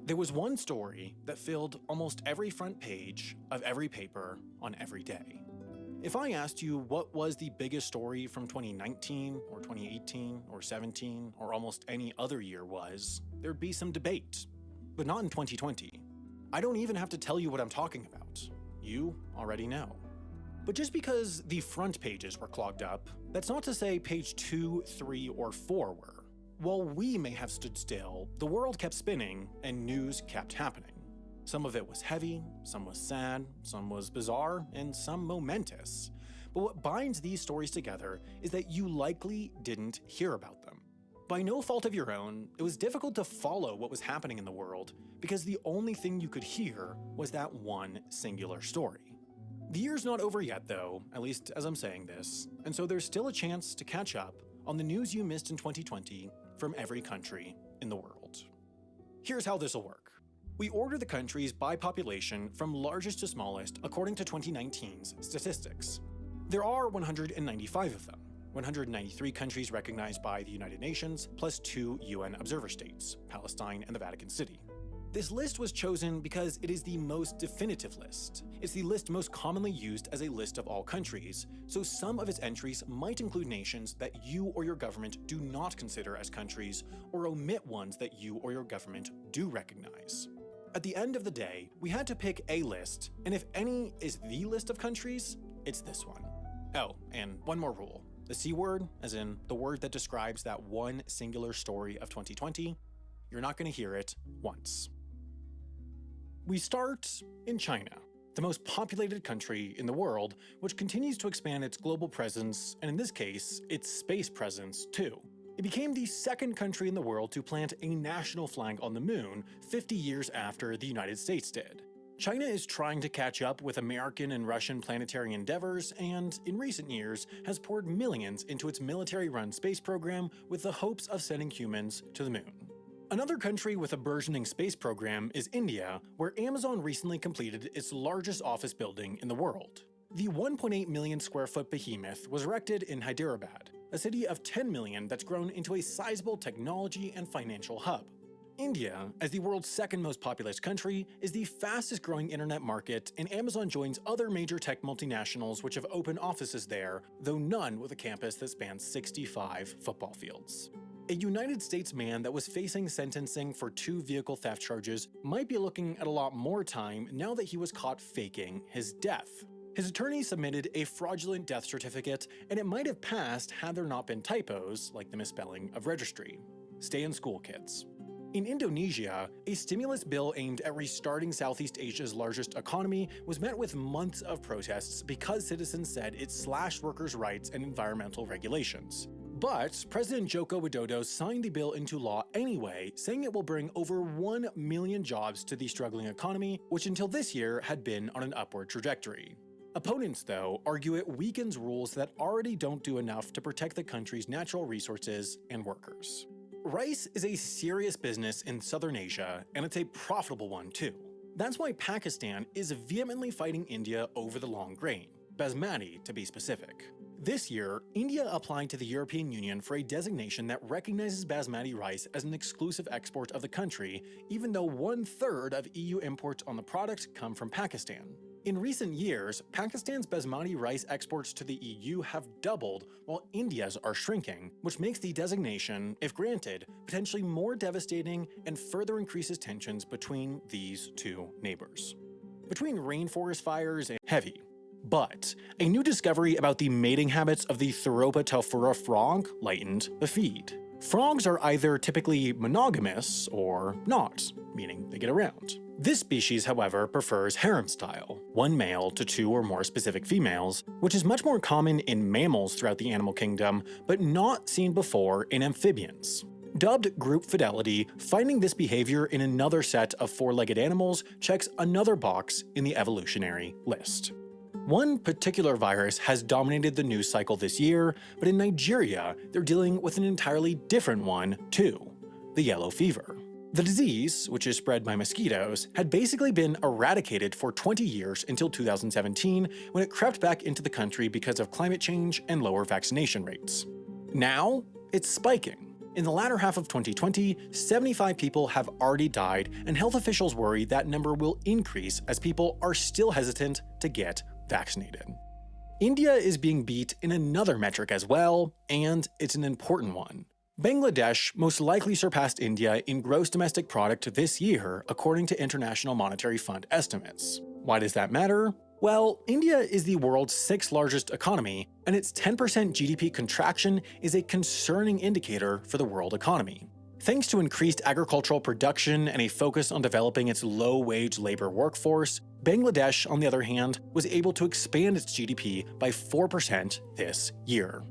There was one story that filled almost every front page of every paper on every day. If I asked you what was the biggest story from 2019 or 2018 or 17 or almost any other year was, there'd be some debate. But not in 2020. I don't even have to tell you what I'm talking about. You already know. But just because the front pages were clogged up, that's not to say page 2, 3, or 4 were. While we may have stood still, the world kept spinning and news kept happening. Some of it was heavy, some was sad, some was bizarre, and some momentous. But what binds these stories together is that you likely didn't hear about them. By no fault of your own, it was difficult to follow what was happening in the world because the only thing you could hear was that one singular story. The year's not over yet though, at least as I'm saying this, and so there's still a chance to catch up on the news you missed in 2020 from every country in the world. Here's how this'll work. We order the countries by population from largest to smallest according to 2019's statistics. There are 195 of them, 193 countries recognized by the United Nations, plus 2 UN observer states, Palestine and the Vatican City. This list was chosen because it is the most definitive list. It's the list most commonly used as a list of all countries, so some of its entries might include nations that you or your government do not consider as countries, or omit ones that you or your government do recognize. At the end of the day, we had to pick a list, and if any is the list of countries, it's this one. Oh, and one more rule. The C word, as in the word that describes that one singular story of 2020, you're not going to hear it once. We start in China, the most populated country in the world, which continues to expand its global presence, and in this case, its space presence too. It became the second country in the world to plant a national flag on the moon 50 years after the United States did. China is trying to catch up with American and Russian planetary endeavors, and in recent years has poured millions into its military-run space program with the hopes of sending humans to the moon. Another country with a burgeoning space program is India, where Amazon recently completed its largest office building in the world. The 1.8 million square foot behemoth was erected in Hyderabad, a city of 10 million that's grown into a sizable technology and financial hub. India, as the world's second most populous country, is the fastest growing internet market, and Amazon joins other major tech multinationals which have opened offices there, though none with a campus that spans 65 football fields. A United States man that was facing sentencing for 2 vehicle theft charges might be looking at a lot more time now that he was caught faking his death. His attorney submitted a fraudulent death certificate, and it might have passed had there not been typos, like the misspelling of registry. Stay in school, kids. In Indonesia, a stimulus bill aimed at restarting Southeast Asia's largest economy was met with months of protests because citizens said it slashed workers' rights and environmental regulations. But President Joko Widodo signed the bill into law anyway, saying it will bring over 1 million jobs to the struggling economy, which until this year had been on an upward trajectory. Opponents, though, argue it weakens rules that already don't do enough to protect the country's natural resources and workers. Rice is a serious business in Southern Asia, and it's a profitable one too. That's why Pakistan is vehemently fighting India over the long grain, basmati to be specific. This year, India applied to the European Union for a designation that recognizes basmati rice as an exclusive export of the country, even though 1/3 of EU imports on the product come from Pakistan. In recent years, Pakistan's basmati rice exports to the EU have doubled, while India's are shrinking, which makes the designation, if granted, potentially more devastating and further increases tensions between these two neighbors. Between rainforest fires and heavy. But a new discovery about the mating habits of the Theropa telfura frog lightened the feed. Frogs are either typically monogamous or not, meaning they get around. This species, however, prefers harem style, one male to 2 or more specific females, which is much more common in mammals throughout the animal kingdom, but not seen before in amphibians. Dubbed group fidelity, finding this behavior in another set of 4-legged animals checks another box in the evolutionary list. One particular virus has dominated the news cycle this year, but in Nigeria, they're dealing with an entirely different one too, the yellow fever. The disease, which is spread by mosquitoes, had basically been eradicated for 20 years until 2017 when it crept back into the country because of climate change and lower vaccination rates. Now, it's spiking. In the latter half of 2020, 75 people have already died, and health officials worry that number will increase as people are still hesitant to get vaccinated. India is being beat in another metric as well, and it's an important one. Bangladesh most likely surpassed India in gross domestic product this year, according to International Monetary Fund estimates. Why does that matter? Well, India is the world's 6th largest economy, and its 10% GDP contraction is a concerning indicator for the world economy. Thanks to increased agricultural production and a focus on developing its low-wage labor workforce, Bangladesh, on the other hand, was able to expand its GDP by 4% this year.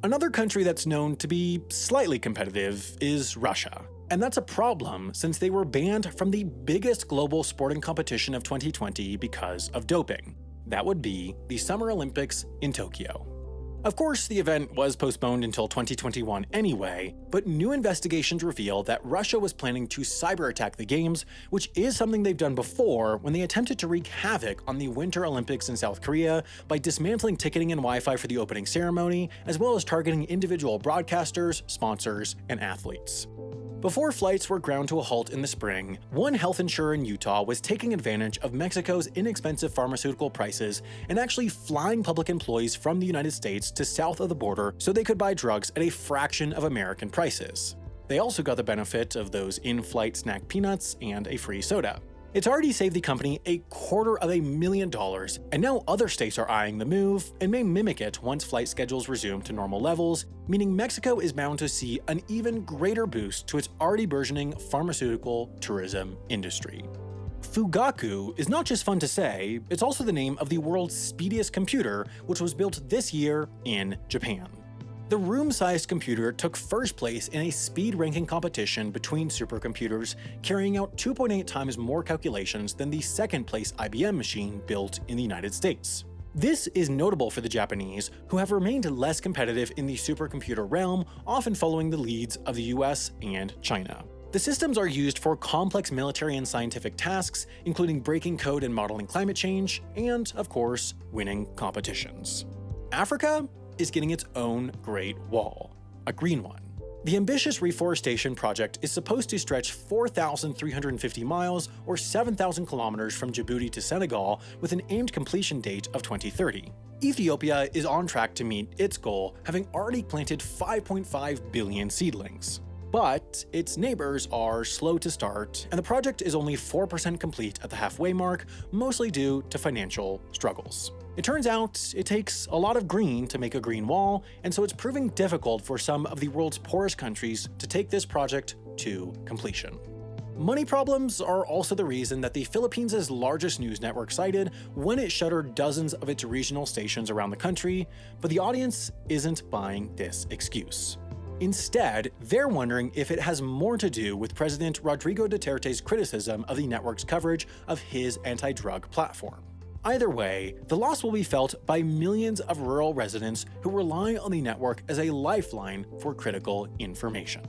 Another country that's known to be slightly competitive is Russia. And that's a problem since they were banned from the biggest global sporting competition of 2020 because of doping. That would be the Summer Olympics in Tokyo. Of course, the event was postponed until 2021 anyway, but new investigations reveal that Russia was planning to cyber-attack the games, which is something they've done before when they attempted to wreak havoc on the Winter Olympics in South Korea by dismantling ticketing and Wi-Fi for the opening ceremony, as well as targeting individual broadcasters, sponsors, and athletes. Before flights were ground to a halt in the spring, one health insurer in Utah was taking advantage of Mexico's inexpensive pharmaceutical prices and actually flying public employees from the United States to south of the border so they could buy drugs at a fraction of American prices. They also got the benefit of those in-flight snack peanuts and a free soda. It's already saved the company $250,000, and now other states are eyeing the move and may mimic it once flight schedules resume to normal levels, meaning Mexico is bound to see an even greater boost to its already burgeoning pharmaceutical tourism industry. Fugaku is not just fun to say, it's also the name of the world's speediest computer, which was built this year in Japan. The room-sized computer took first place in a speed ranking competition between supercomputers, carrying out 2.8 times more calculations than the second-place IBM machine built in the United States. This is notable for the Japanese, who have remained less competitive in the supercomputer realm, often following the leads of the US and China. The systems are used for complex military and scientific tasks, including breaking code and modeling climate change, and, of course, winning competitions. Africa is getting its own Great Wall, a green one. The ambitious reforestation project is supposed to stretch 4,350 miles or 7,000 kilometers from Djibouti to Senegal with an aimed completion date of 2030. Ethiopia is on track to meet its goal, having already planted 5.5 billion seedlings. But its neighbors are slow to start, and the project is only 4% complete at the halfway mark, mostly due to financial struggles. It turns out it takes a lot of green to make a green wall, and so it's proving difficult for some of the world's poorest countries to take this project to completion. Money problems are also the reason that the Philippines' largest news network cited when it shuttered dozens of its regional stations around the country, but the audience isn't buying this excuse. Instead, they're wondering if it has more to do with President Rodrigo Duterte's criticism of the network's coverage of his anti-drug platform. Either way, the loss will be felt by millions of rural residents who rely on the network as a lifeline for critical information.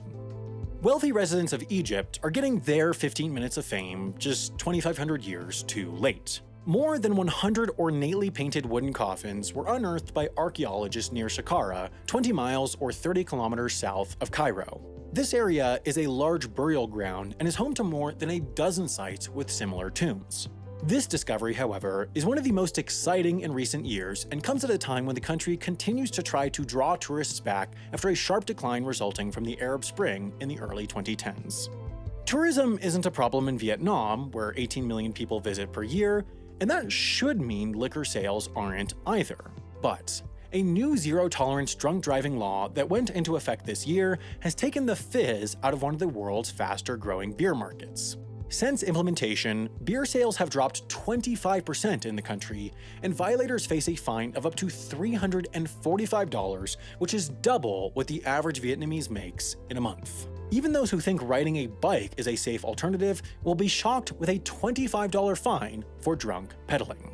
Wealthy residents of Egypt are getting their 15 minutes of fame just 2,500 years too late. More than 100 ornately painted wooden coffins were unearthed by archaeologists near Saqqara, 20 miles or 30 kilometers south of Cairo. This area is a large burial ground and is home to more than a dozen sites with similar tombs. This discovery, however, is one of the most exciting in recent years and comes at a time when the country continues to try to draw tourists back after a sharp decline resulting from the Arab Spring in the early 2010s. Tourism isn't a problem in Vietnam, where 18 million people visit per year, and that should mean liquor sales aren't either. But a new zero-tolerance drunk driving law that went into effect this year has taken the fizz out of one of the world's faster-growing beer markets. Since implementation, beer sales have dropped 25% in the country, and violators face a fine of up to $345, which is double what the average Vietnamese makes in a month. Even those who think riding a bike is a safe alternative will be shocked with a $25 fine for drunk pedaling.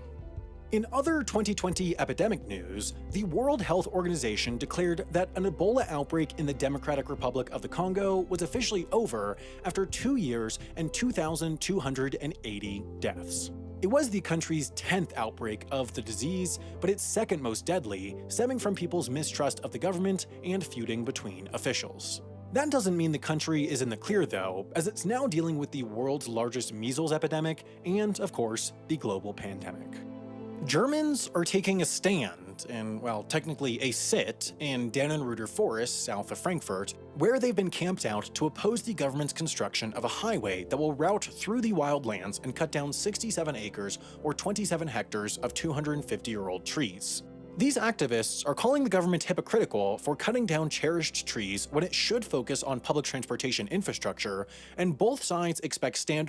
In other 2020 epidemic news, the World Health Organization declared that an Ebola outbreak in the Democratic Republic of the Congo was officially over after 2 years and 2,280 deaths. It was the country's 10th outbreak of the disease, but its second most deadly, stemming from people's mistrust of the government and feuding between officials. That doesn't mean the country is in the clear though, as it's now dealing with the world's largest measles epidemic and, of course, the global pandemic. Germans are taking a stand, and well, technically a sit, in Dannenröder Forest south of Frankfurt, where they've been camped out to oppose the government's construction of a highway that will route through the wildlands and cut down 67 acres or 27 hectares of 250-year-old trees. These activists are calling the government hypocritical for cutting down cherished trees when it should focus on public transportation infrastructure, and both sides expect standoff